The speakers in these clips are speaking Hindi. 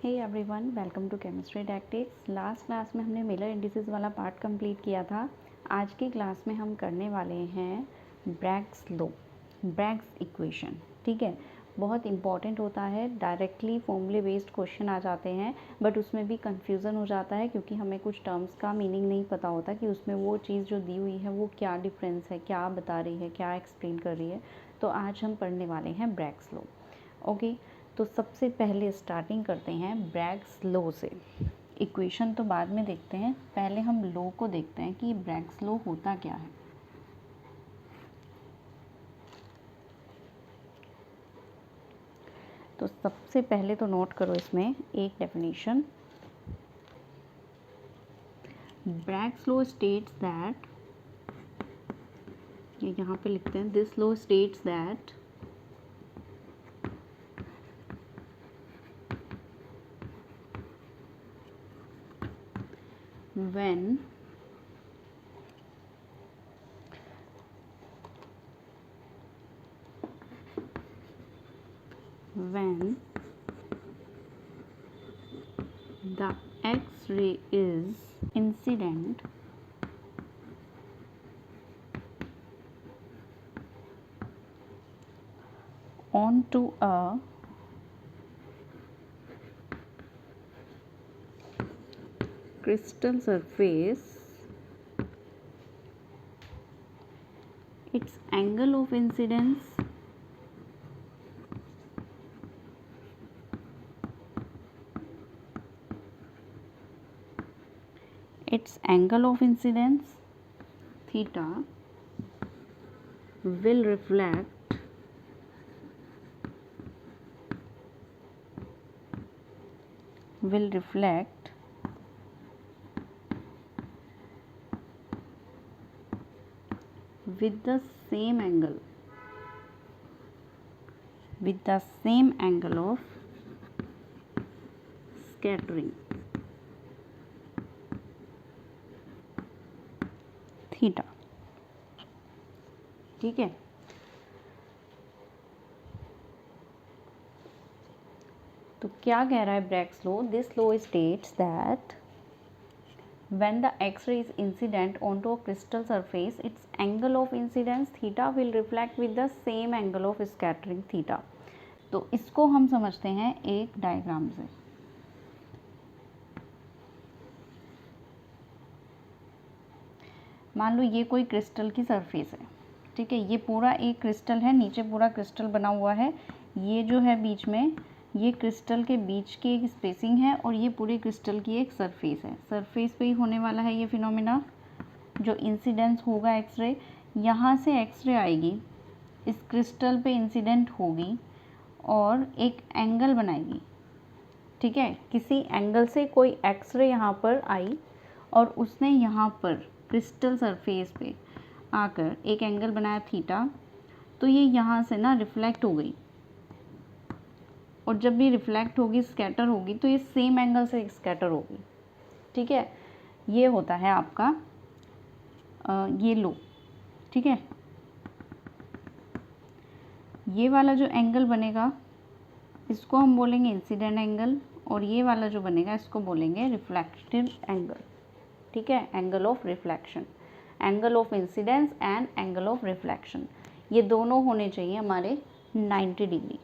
Hey everyone, welcome to chemistry tactics. Last class में हमने मिलर इंडिसेस वाला पार्ट कंप्लीट किया था। आज की क्लास में हम करने वाले हैं ब्रैग्स लॉ, ब्रैग्स इक्वेशन। ठीक है, बहुत इंपॉर्टेंट होता है। डायरेक्टली फॉर्मूले बेस्ड क्वेश्चन आ जाते हैं, बट उसमें भी कंफ्यूजन हो जाता है क्योंकि हमें कुछ टर्म्स का मीनिंग नहीं पता होता कि उसमें वो चीज़ जो दी हुई है वो क्या डिफरेंस है, क्या बता रही है, क्या एक्सप्लेन कर रही है। तो आज हम पढ़ने वाले हैं ब्रैग्स लॉ। ओके, तो सबसे पहले स्टार्टिंग करते हैं ब्रैग्स लॉ से। इक्वेशन तो बाद में देखते हैं, पहले हम लॉ को देखते हैं कि ब्रैग्स लॉ होता क्या है। तो सबसे पहले तो नोट करो इसमें एक definition. Bragg's law states that, ये यहाँ पे लिखते हैं, this law states that when the X-ray is incident onto a crystal surface, its angle of incidence theta will reflect with the same angle of scattering theta. ठीक है, तो क्या कह रहा है Bragg's law? This law states that when the X-ray is incident onto a crystal surface, its angle of incidence theta will reflect with the same angle of scattering theta। तो इसको हम समझते हैं एक डायग्राम से। मान लो ये कोई क्रिस्टल की सरफेस है। ठीक है, ये पूरा एक क्रिस्टल है, नीचे पूरा क्रिस्टल बना हुआ है। ये जो है बीच में, ये क्रिस्टल के बीच की एक स्पेसिंग है और ये पूरे क्रिस्टल की एक सरफेस है। सरफेस पे ही होने वाला है ये फिनोमेना, जो इंसिडेंस होगा एक्सरे। यहाँ से एक्सरे आएगी, इस क्रिस्टल पे इंसिडेंट होगी और एक एंगल बनाएगी। ठीक है, किसी एंगल से कोई एक्सरे यहाँ पर आई और उसने यहाँ पर क्रिस्टल सरफेस पे आकर एक एंगल बनाया थीटा। तो ये यहाँ से ना रिफ्लेक्ट हो गई, और जब भी रिफ्लेक्ट होगी, स्कैटर होगी, तो ये सेम एंगल से स्कैटर होगी। ठीक है, ये होता है आपका ये लो। ठीक है, ये वाला जो एंगल बनेगा इसको हम बोलेंगे इंसिडेंट एंगल, और ये वाला जो बनेगा इसको बोलेंगे रिफ्लेक्टिव एंगल। ठीक है, angle of reflection, angle of incidence and angle of reflection, ये दोनों होने चाहिए हमारे 90 डिग्री।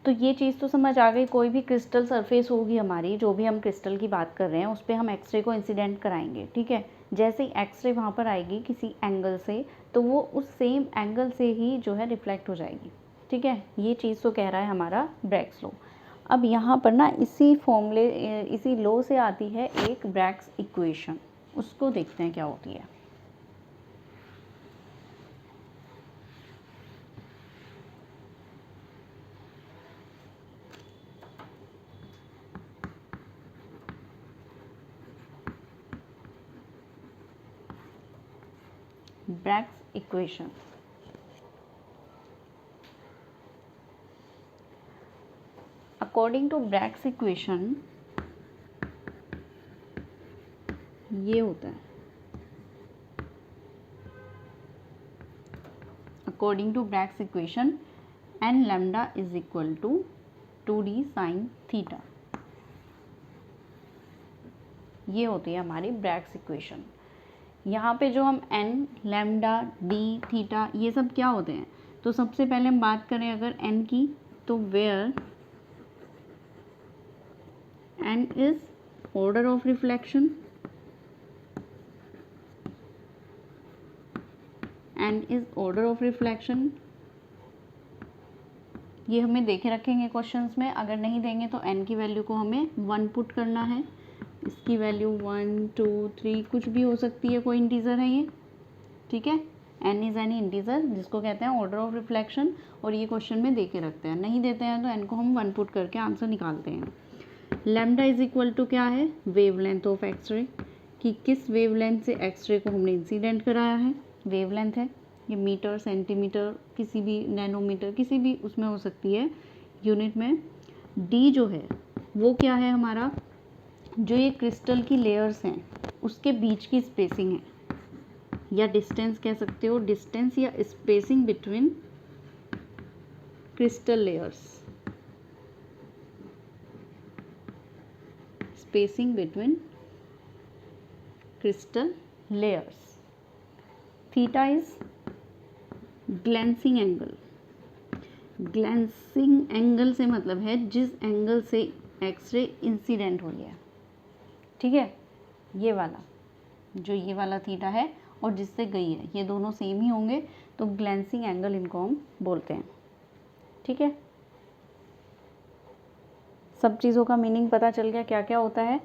तो ये चीज़ तो समझ आ गई। कोई भी क्रिस्टल सरफेस होगी हमारी, जो भी हम क्रिस्टल की बात कर रहे हैं, उस पर हम एक्सरे को इंसिडेंट कराएंगे। ठीक है, जैसे ही एक्सरे वहाँ पर आएगी किसी एंगल से, तो वो उस सेम एंगल से ही जो है रिफ्लेक्ट हो जाएगी। ठीक है, ये चीज़ तो कह रहा है हमारा ब्रैग्स लॉ। अब यहाँ पर ना इसी फॉर्मूले, इसी लॉ से आती है एक ब्रैग्स इक्वेशन, उसको देखते हैं क्या होती है। Bragg's equation, according to Bragg's equation ये होता है, according to Bragg's equation n lambda is equal to 2d sine theta. ये होती है हमारी ब्रैग्स इक्वेशन। यहाँ पे जो हम n, लैम्डा, d, थीटा ये सब क्या होते हैं, तो सबसे पहले हम बात करें अगर n की, तो where n is order of reflection, n is order of reflection. ये हमें देखे रखेंगे क्वेश्चंस में, अगर नहीं देंगे तो n की वैल्यू को हमें 1 पुट करना है। इसकी वैल्यू 1, 2, 3 कुछ भी हो सकती है, कोई इंटीजर है ये, ठीक है। n इज एनी इंटीजर जिसको कहते हैं ऑर्डर ऑफ रिफ्लेक्शन, और ये क्वेश्चन में देके रखते हैं। नहीं देते हैं तो n को हम 1 पुट करके आंसर निकालते हैं। लैम्डा इज इक्वल टू क्या है, वेवलेंथ ऑफ एक्सरे, कि किस वेवलेंथ से एक्सरे को हमने इंसिडेंट कराया है, वेवलेंथ है। ये मीटर, सेंटीमीटर, किसी भी नैनोमीटर, किसी भी उसमें हो सकती है यूनिट में। d जो है वो क्या है हमारा, जो ये क्रिस्टल की लेयर्स हैं उसके बीच की स्पेसिंग है, या डिस्टेंस कह सकते हो, डिस्टेंस या spacing between crystal layers, spacing between crystal layers. Theta is glancing angle. Glancing angle से मतलब है जिस एंगल से एक्सरे इंसिडेंट हुई है, ठीक है। ये वाला, जो ये वाला थीटा है और जिससे गई है, ये दोनों सेम ही होंगे, तो ग्लैंसिंग एंगल इनको हम बोलते हैं, ठीक है। सब चीज़ों का मीनिंग पता चल गया, क्या क्या होता है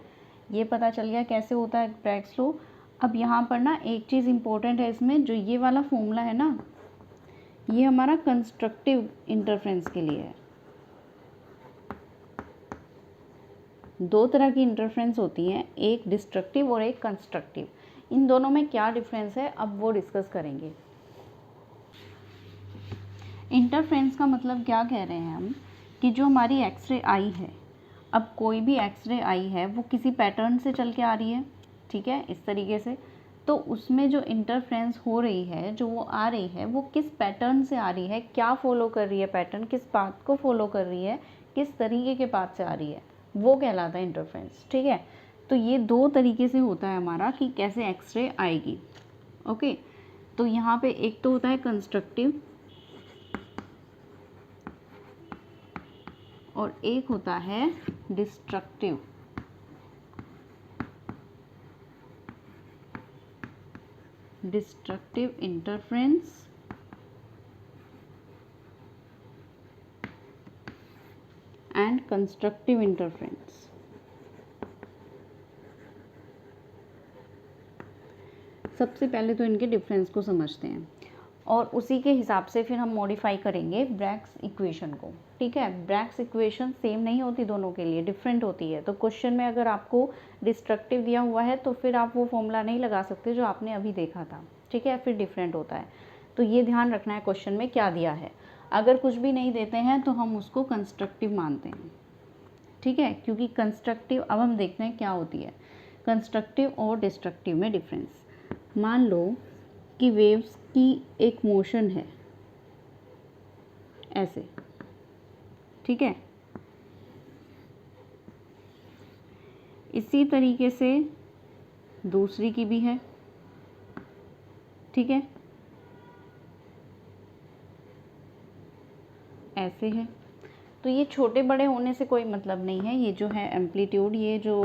ये पता चल गया, कैसे होता है ब्रैग्स लॉ। अब यहाँ पर ना एक चीज़ इम्पोर्टेंट है इसमें, जो ये वाला फॉर्मूला है ना, ये हमारा कंस्ट्रक्टिव इंटरफेरेंस के लिए है। दो तरह की इंटरफेरेंस होती हैं, एक डिस्ट्रक्टिव और एक कंस्ट्रक्टिव। इन दोनों में क्या डिफरेंस है अब वो डिस्कस करेंगे। इंटरफेरेंस का मतलब क्या कह रहे हैं हम, कि जो हमारी एक्सरे आई है, अब कोई भी एक्सरे आई है वो किसी पैटर्न से चल के आ रही है, ठीक है, इस तरीके से, तो उसमें जो इंटरफेरेंस हो रही है, जो वो आ रही है, वो किस पैटर्न से आ रही है, क्या फॉलो कर रही है पैटर्न, किस पाथ को फॉलो कर रही है, किस तरीके के पाथ से आ रही है, वो कहलाता है इंटरफेरेंस, ठीक है। तो ये दो तरीके से होता है हमारा कि कैसे एक्सरे आएगी, ओके। तो यहाँ पे एक तो होता है कंस्ट्रक्टिव और एक होता है destructive. Destructive interference and constructive interference. सबसे पहले तो इनके डिफरेंस को समझते हैं और उसी के हिसाब से फिर हम मॉडिफाई करेंगे ब्रैग्स इक्वेशन को, ठीक है। ब्रैग्स इक्वेशन सेम नहीं होती दोनों के लिए, डिफरेंट होती है। तो क्वेश्चन में अगर आपको डिस्ट्रक्टिव दिया हुआ है तो फिर आप वो फॉर्मूला नहीं लगा सकते जो आपने अभी देखा था, ठीक है, फिर डिफरेंट होता है। तो ये ध्यान रखना है क्वेश्चन में क्या दिया है। अगर कुछ भी नहीं देते हैं तो हम उसको कंस्ट्रक्टिव मानते हैं, ठीक है, क्योंकि कंस्ट्रक्टिव, अब हम देखते हैं क्या होती है कंस्ट्रक्टिव और डिस्ट्रक्टिव में डिफरेंस। मान लो कि वेव्स की एक मोशन है ऐसे, ठीक है, इसी तरीके से दूसरी की भी है, ठीक है, ऐसे है। तो ये छोटे बड़े होने से कोई मतलब नहीं है, ये जो है एम्पलीट्यूड, ये जो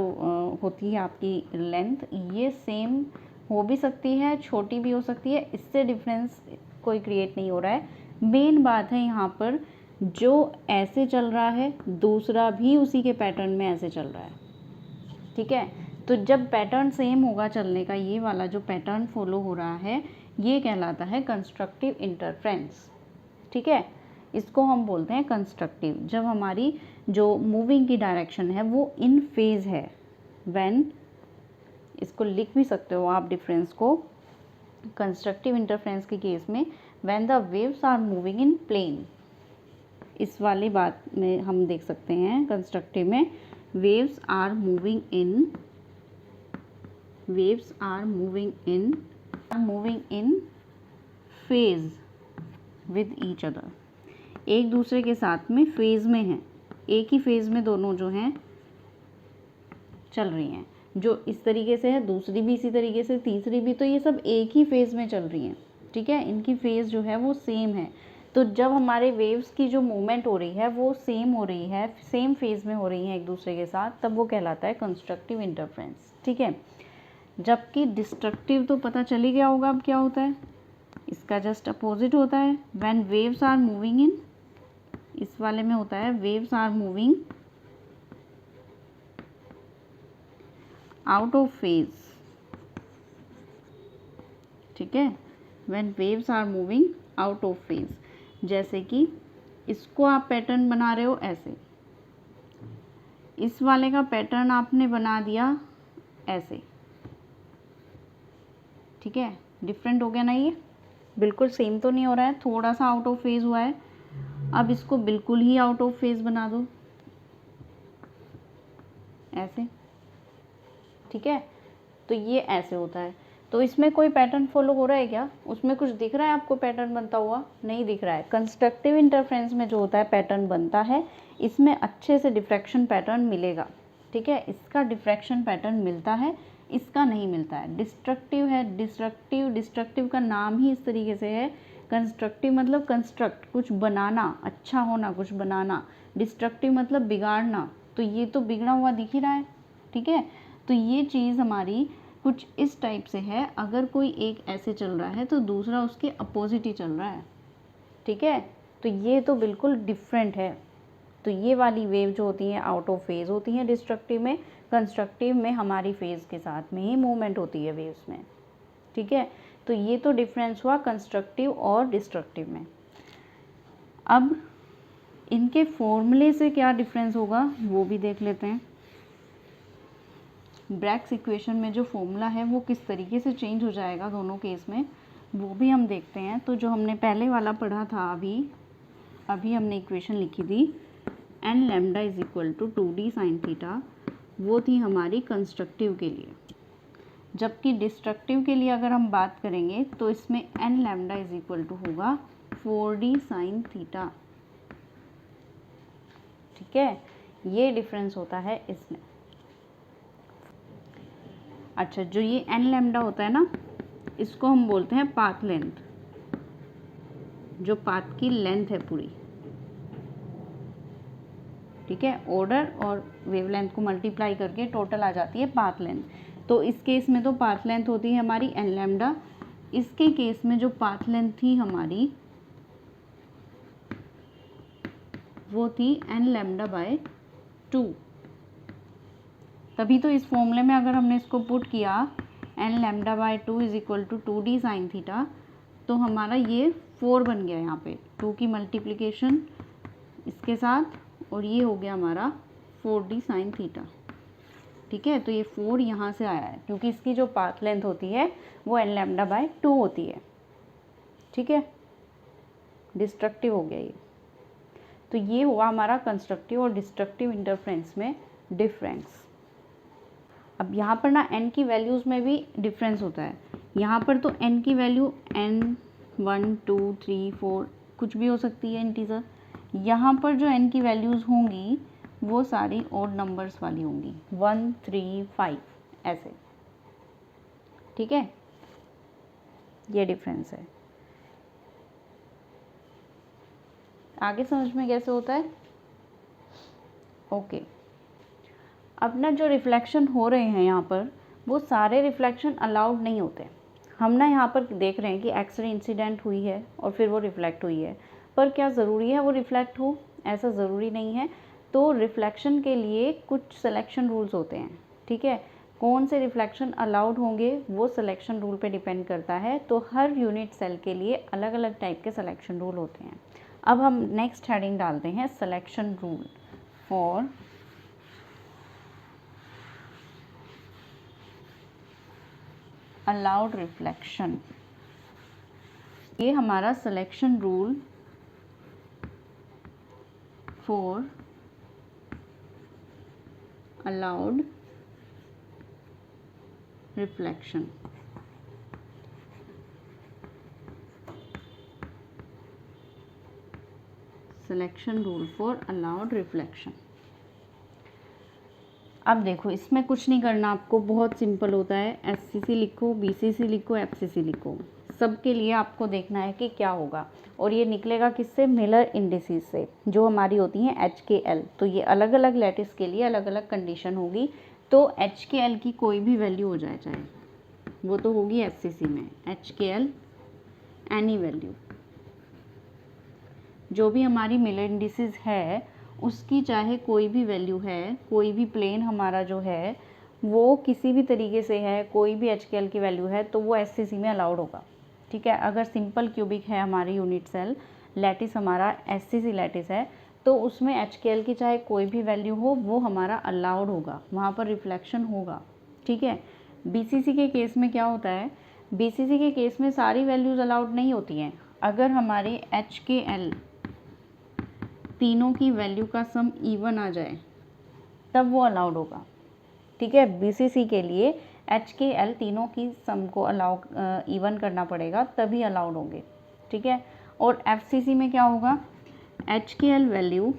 होती है आपकी लेंथ, ये सेम हो भी सकती है, छोटी भी हो सकती है, इससे डिफरेंस कोई क्रिएट नहीं हो रहा है। मेन बात है यहाँ पर जो ऐसे चल रहा है दूसरा भी उसी के पैटर्न में ऐसे चल रहा है, ठीक है। तो जब पैटर्न सेम होगा चलने का, ये वाला जो पैटर्न फॉलो हो रहा है ये कहलाता है कंस्ट्रक्टिव इंटरफेरेंस, ठीक है। इसको हम बोलते हैं कंस्ट्रक्टिव जब हमारी जो मूविंग की डायरेक्शन है वो इन फेज है, व्हेन, इसको लिख भी सकते हो आप डिफरेंस को कंस्ट्रक्टिव इंटरफेरेंस के केस में, when the waves are moving in plane. इस वाली बात में हम देख सकते हैं कंस्ट्रक्टिव में waves are moving in phase with each other, एक दूसरे के साथ में फेज में हैं, एक ही फेज़ में दोनों जो हैं चल रही हैं। जो इस तरीके से है, दूसरी भी इसी तरीके से, तीसरी भी, तो ये सब एक ही फेज़ में चल रही हैं, ठीक है। इनकी फेज़ जो है वो सेम है। तो जब हमारे वेव्स की जो मूवमेंट हो रही है वो सेम हो रही है, सेम फेज़ में हो रही है एक दूसरे के साथ, तब वो कहलाता है कंस्ट्रक्टिव इंटरफेरेंस, ठीक है। जबकि डिस्ट्रक्टिव तो पता चल ही गया होगा अब क्या होता है, इसका जस्ट अपोजिट होता है। When waves are moving in, इस वाले में होता है waves are moving out of phase, ठीक है। When waves are moving out of phase, जैसे कि इसको आप पैटर्न बना रहे हो ऐसे, इस वाले का पैटर्न आपने बना दिया ऐसे, ठीक है। डिफरेंट हो गया ना, ये बिल्कुल सेम तो नहीं हो रहा है, थोड़ा सा आउट ऑफ फेज हुआ है। अब इसको बिल्कुल ही आउट ऑफ फेज बना दो ऐसे, ठीक है। तो ये ऐसे होता है। तो इसमें कोई पैटर्न फॉलो हो रहा है क्या, उसमें कुछ दिख रहा है आपको पैटर्न बनता हुआ? नहीं दिख रहा है। कंस्ट्रक्टिव इंटरफेरेंस में जो होता है पैटर्न बनता है, इसमें अच्छे से डिफ्रैक्शन पैटर्न मिलेगा, ठीक है। इसका डिफ्रैक्शन पैटर्न मिलता है, इसका नहीं मिलता है। डिस्ट्रक्टिव है, डिस्ट्रक्टिव का नाम ही इस तरीके से है। कंस्ट्रक्टिव मतलब कंस्ट्रक्ट, कुछ बनाना, अच्छा होना, कुछ बनाना। डिस्ट्रक्टिव मतलब बिगाड़ना, तो ये तो बिगड़ा हुआ दिख ही रहा है, ठीक है। तो ये चीज़ हमारी कुछ इस टाइप से है। अगर कोई एक ऐसे चल रहा है तो दूसरा उसके अपोजिट ही चल रहा है, ठीक है। तो ये तो बिल्कुल डिफरेंट है। तो ये वाली वेव जो होती हैं आउट ऑफ फेज होती हैं डिस्ट्रक्टिव में। कंस्ट्रक्टिव में हमारी फेज के साथ में ही मूवमेंट होती है वेव्स में, ठीक है। तो ये तो डिफरेंस हुआ कंस्ट्रक्टिव और डिस्ट्रक्टिव में। अब इनके फॉर्मूले से क्या डिफरेंस होगा वो भी देख लेते हैं। ब्रैग्स इक्वेशन में जो फॉर्मूला है वो किस तरीके से चेंज हो जाएगा दोनों केस में, वो भी हम देखते हैं। तो जो हमने पहले वाला पढ़ा था, अभी हमने इक्वेशन लिखी थी n lambda is equal to 2d sine theta, वो थी हमारी कंस्ट्रक्टिव के लिए। जबकि डिस्ट्रक्टिव के लिए अगर हम बात करेंगे तो इसमें n lambda is equal to होगा 4d साइन थीटा, ठीक है। ये डिफरेंस होता है इसमें। अच्छा, जो ये एन लैम्डा होता है ना, इसको हम बोलते हैं पाथ लेंथ, जो पाथ की लेंथ है पूरी, ठीक है। ऑर्डर और वेवलेंथ को मल्टीप्लाई करके टोटल आ जाती है पाथ लेंथ। तो इस केस में तो पाथ लेंथ होती है हमारी एन लैम्डा। इसके केस में जो पाथ लेंथ थी हमारी वो थी एन लैम्डा बाय 2। तभी तो इस फॉर्मूले में अगर हमने इसको पुट किया n lambda by 2 is equal to 2d sine theta, तो हमारा ये 4 बन गया। यहाँ पे 2 की मल्टीप्लिकेशन इसके साथ, और ये हो गया हमारा 4d साइन थीटा, ठीक है। तो ये 4 यहाँ से आया है क्योंकि इसकी जो पाथ लेंथ होती है वो एन लैम्डा बाय 2 होती है, ठीक है। डिस्ट्रक्टिव हो गया ये। तो ये हुआ हमारा कंस्ट्रक्टिव और डिस्ट्रक्टिव इंटरफेरेंस में डिफरेंस। अब यहाँ पर ना n की वैल्यूज़ में भी डिफरेंस होता है। यहाँ पर तो n की वैल्यू n 1 2 3 4 कुछ भी हो सकती है इंटीजर। यहाँ पर जो n की वैल्यूज़ होंगी वो सारी ऑड नंबर्स वाली होंगी, 1 3 5 ऐसे, ठीक है। ये डिफरेंस है। आगे समझ में कैसे होता है? ओके। अब ना जो रिफ्लेक्शन हो रहे हैं यहाँ पर, वो सारे रिफ्लेक्शन अलाउड नहीं होते। हम ना यहाँ पर देख रहे हैं कि एक्सरे इंसिडेंट हुई है और फिर वो रिफ्लेक्ट हुई है, पर क्या ज़रूरी है वो रिफ्लेक्ट हो? ऐसा ज़रूरी नहीं है। तो रिफ्लेक्शन के लिए कुछ सिलेक्शन रूल्स होते हैं, ठीक है। कौन से रिफ्लेक्शन अलाउड होंगे वो सिलेक्शन रूल पे डिपेंड करता है। तो हर यूनिट सेल के लिए अलग अलग टाइप के सिलेक्शन रूल होते हैं। अब हम नेक्स्ट हेडिंग डालते हैं selection rule for allowed reflection. ये हमारा selection rule for allowed reflection. Selection rule for allowed reflection. अब देखो इसमें कुछ नहीं करना आपको, बहुत सिंपल होता है। एससीसी लिखो, बीसीसी लिखो, एफसीसी लिखो, सबके लिए आपको देखना है कि क्या होगा। और ये निकलेगा किससे? मिलर इंडिसेस से, जो हमारी होती हैं HKL। तो ये अलग अलग लैटिस के लिए अलग अलग कंडीशन होगी। तो HKL की कोई भी वैल्यू हो जाए, चाहे वो तो होगी एफसीसी में HKL एनी वैल्यू, जो भी हमारी मिलर इंडिसेस है उसकी चाहे कोई भी वैल्यू है, कोई भी प्लेन हमारा जो है वो किसी भी तरीके से है, कोई भी HKL की वैल्यू है, तो वो एससीसी में अलाउड होगा। ठीक है, अगर सिंपल क्यूबिक है हमारी यूनिट सेल, लैटिस हमारा एससीसी लैटिस है, तो उसमें HKL की चाहे कोई भी वैल्यू हो वो हमारा अलाउड होगा, वहाँ पर रिफ्लेक्शन होगा। ठीक है, बीसीसी के केस में क्या होता है? बीसीसी के केस में सारी वैल्यूज़ अलाउड नहीं होती हैं। अगर हमारे HKL तीनों की वैल्यू का सम इवन आ जाए तब वो अलाउड होगा। ठीक है, बीसीसी के लिए HKL तीनों की सम को अलाउ इवन करना पड़ेगा तभी अलाउड होंगे। ठीक है, और एफसीसी में क्या होगा? HKL value,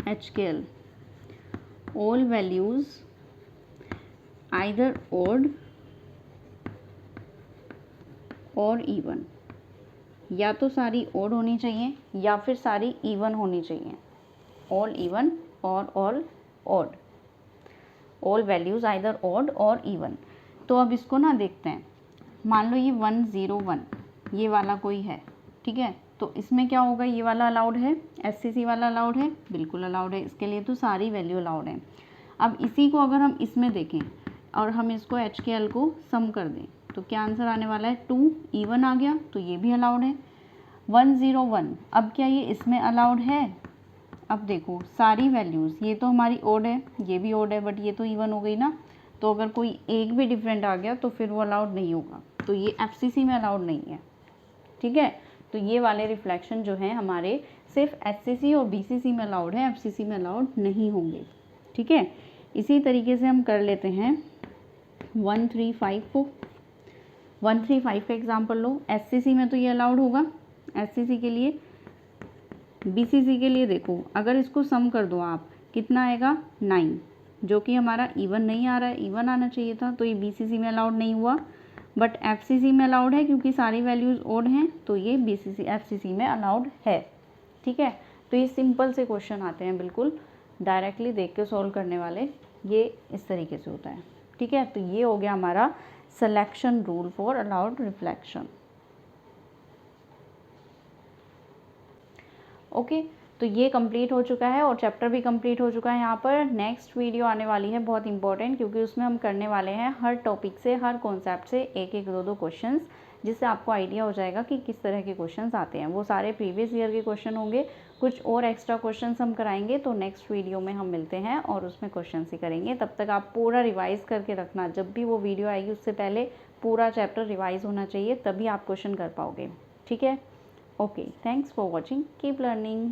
HKL all values either odd और इवन, या तो सारी ओड होनी चाहिए या फिर सारी इवन होनी चाहिए। ऑल इवन और all odd, all values either odd और इवन। तो अब इसको ना देखते हैं। मान लो ये 101 ये वाला कोई है, ठीक है, तो इसमें क्या होगा? ये वाला अलाउड है, एससीसी वाला अलाउड है, बिल्कुल अलाउड है, इसके लिए तो सारी वैल्यू अलाउड है। अब इसी को अगर हम इसमें देखें और हम इसको HKL को सम कर दें तो क्या आंसर आने वाला है? 2 इवन आ गया, तो ये भी अलाउड है। 101, अब क्या ये इसमें अलाउड है? अब देखो सारी वैल्यूज़, ये तो हमारी ओड है, ये भी ओड है, बट ये तो इवन हो गई ना, तो अगर कोई एक भी डिफरेंट आ गया तो फिर वो अलाउड नहीं होगा, तो ये एफसीसी में अलाउड नहीं है। ठीक है, तो ये वाले रिफ्लेक्शन जो हैं हमारे सिर्फ एचसीसी और बीसीसी में अलाउड है, एफसीसी में अलाउड नहीं होंगे। ठीक है, इसी तरीके से हम कर लेते हैं 135 को। 135 का एग्जाम्पल लो। एचसीसी में तो ये अलाउड होगा एचसीसी के लिए। बीसीसी के लिए देखो, अगर इसको सम कर दो आप, कितना आएगा? 9, जो कि हमारा इवन नहीं आ रहा है, इवन आना चाहिए था, तो ये बीसीसी में अलाउड नहीं हुआ। बट एफसीसी में अलाउड है क्योंकि सारी वैल्यूज़ ओड हैं, तो ये बीसीसी एफसीसी में अलाउड है। ठीक है, तो ये सिंपल से क्वेश्चन आते हैं, बिल्कुल डायरेक्टली देख के सॉल्व करने वाले, ये इस तरीके से होता है। ठीक है, तो ये हो गया हमारा selection rule for allowed reflection. Okay, तो ये कंप्लीट हो चुका है और चैप्टर भी कंप्लीट हो चुका है। यहाँ पर नेक्स्ट वीडियो आने वाली है बहुत इंपॉर्टेंट, क्योंकि उसमें हम करने वाले हैं हर टॉपिक से, हर कॉन्सेप्ट से एक एक दो दो क्वेश्चंस, जिससे आपको आइडिया हो जाएगा कि किस तरह के क्वेश्चंस आते हैं। वो सारे प्रीवियस ईयर के क्वेश्चन होंगे, कुछ और एक्स्ट्रा क्वेश्चंस हम कराएंगे, तो नेक्स्ट वीडियो में हम मिलते हैं और उसमें क्वेश्चन ही करेंगे। तब तक आप पूरा रिवाइज करके रखना, जब भी वो वीडियो आएगी उससे पहले पूरा चैप्टर रिवाइज होना चाहिए, तभी आप क्वेश्चन कर पाओगे। ठीक है, okay, thanks for watching, keep learning.